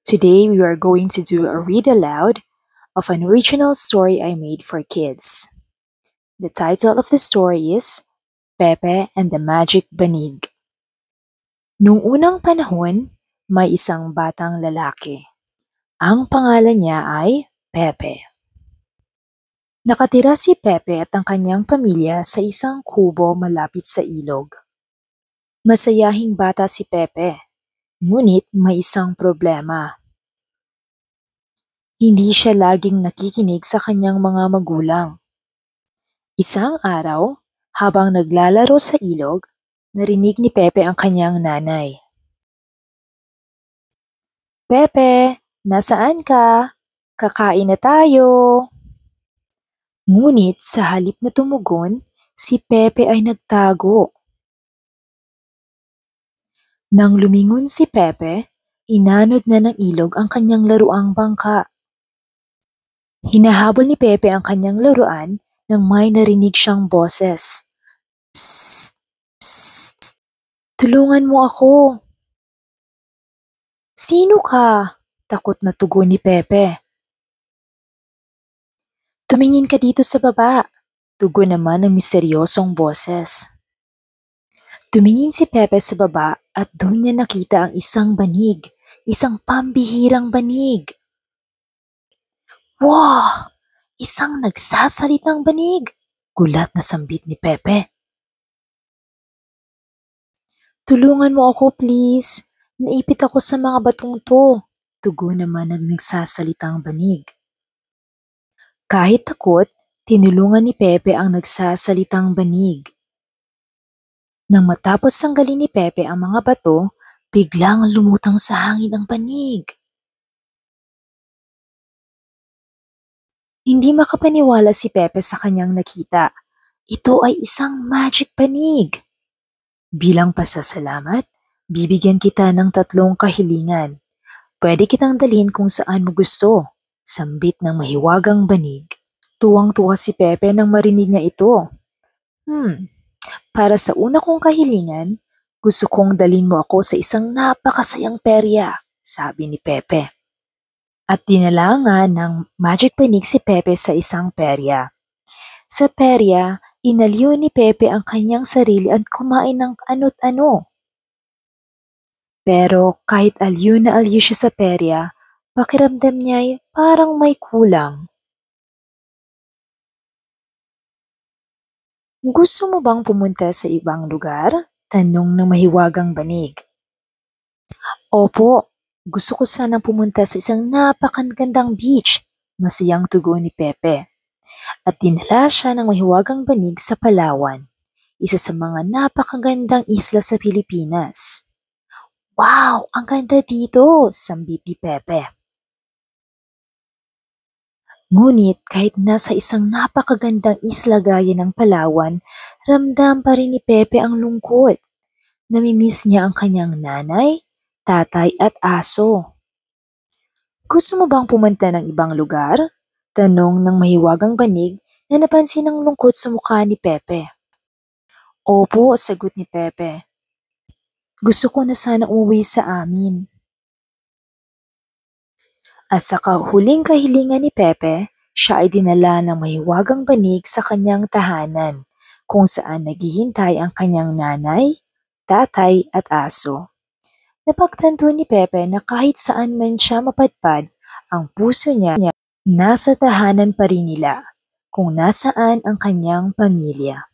Today we are going to do a read aloud of an original story I made for kids. The title of the story is Pepe and the Magic Banig. Nung unang panahon, may isang batang lalaki. Ang pangalan niya ay Pepe. Nakatira si Pepe at ang kanyang pamilya sa isang kubo malapit sa ilog. Masayahing bata si Pepe, ngunit may isang problema. Hindi siya laging nakikinig sa kanyang mga magulang. Isang araw, habang naglalaro sa ilog, narinig ni Pepe ang kanyang nanay. Pepe, nasaan ka? Kakain na tayo. Ngunit sa halip na tumugon, si Pepe ay nagtago. Nang lumingon si Pepe, inanod na ng ilog ang kanyang laruang bangka. Hinahabol ni Pepe ang kanyang laruan nang may narinig siyang boses. Psst! Psst! Tulungan mo ako! Sino ka? Takot na tugon ni Pepe. Tumingin ka dito sa baba, tugon naman ng misteryosong boses. Tumingin si Pepe sa baba at doon niya nakita ang isang banig, isang pambihirang banig. Wow! Isang nagsasalitang banig! Gulat na sambit ni Pepe. Tulungan mo ako please, naipit ako sa mga batong to, tugon naman ng nagsasalitang banig. Kahit takot, tinulungan ni Pepe ang nagsasalitang banig. Nang matapos tanggalin ni Pepe ang mga bato, biglang lumutang sa hangin ang banig. Hindi makapaniwala si Pepe sa kanyang nakita. Ito ay isang magic banig. Bilang pasasalamat, bibigyan kita ng 3 kahilingan. Pwede kitang dalhin kung saan mo gusto, sambit ng mahiwagang banig. Tuwang-tuwa si Pepe nang marinig niya ito. Para sa una kong kahilingan, gusto kong dalhin mo ako sa isang napakasayang perya, sabi ni Pepe. At dinala nga ng magic banig si Pepe sa isang perya. Sa perya, inaliw ni Pepe ang kanyang sarili at kumain ng ano't ano. Pero kahit aliw na aliw siya sa perya, pakiramdam niya ay parang may kulang. Gusto mo bang pumunta sa ibang lugar? Tanong ng mahiwagang banig. Opo, gusto ko sanang pumunta sa isang napakagandang beach, masayang tugon ni Pepe. At dinala siya ng mahiwagang banig sa Palawan, isa sa mga napakagandang isla sa Pilipinas. Wow, ang ganda dito, sambit ni Pepe. Ngunit kahit nasa isang napakagandang isla gaya ng Palawan, ramdam pa rin ni Pepe ang lungkot. Namimiss niya ang kanyang nanay, tatay at aso. Gusto mo bang pumunta ng ibang lugar? Tanong ng mahiwagang banig na napansin ang lungkot sa mukha ni Pepe. Opo, sagot ni Pepe. Gusto ko na sana umuwi sa amin. At sa kahuling kahilingan ni Pepe, siya ay dinala ng mahiwagang banig sa kanyang tahanan, kung saan naghihintay ang kanyang nanay, tatay at aso. Napagtanto ni Pepe na kahit saan man siya mapadpad, ang puso niya nasa tahanan pa rin nila, kung nasaan ang kanyang pamilya.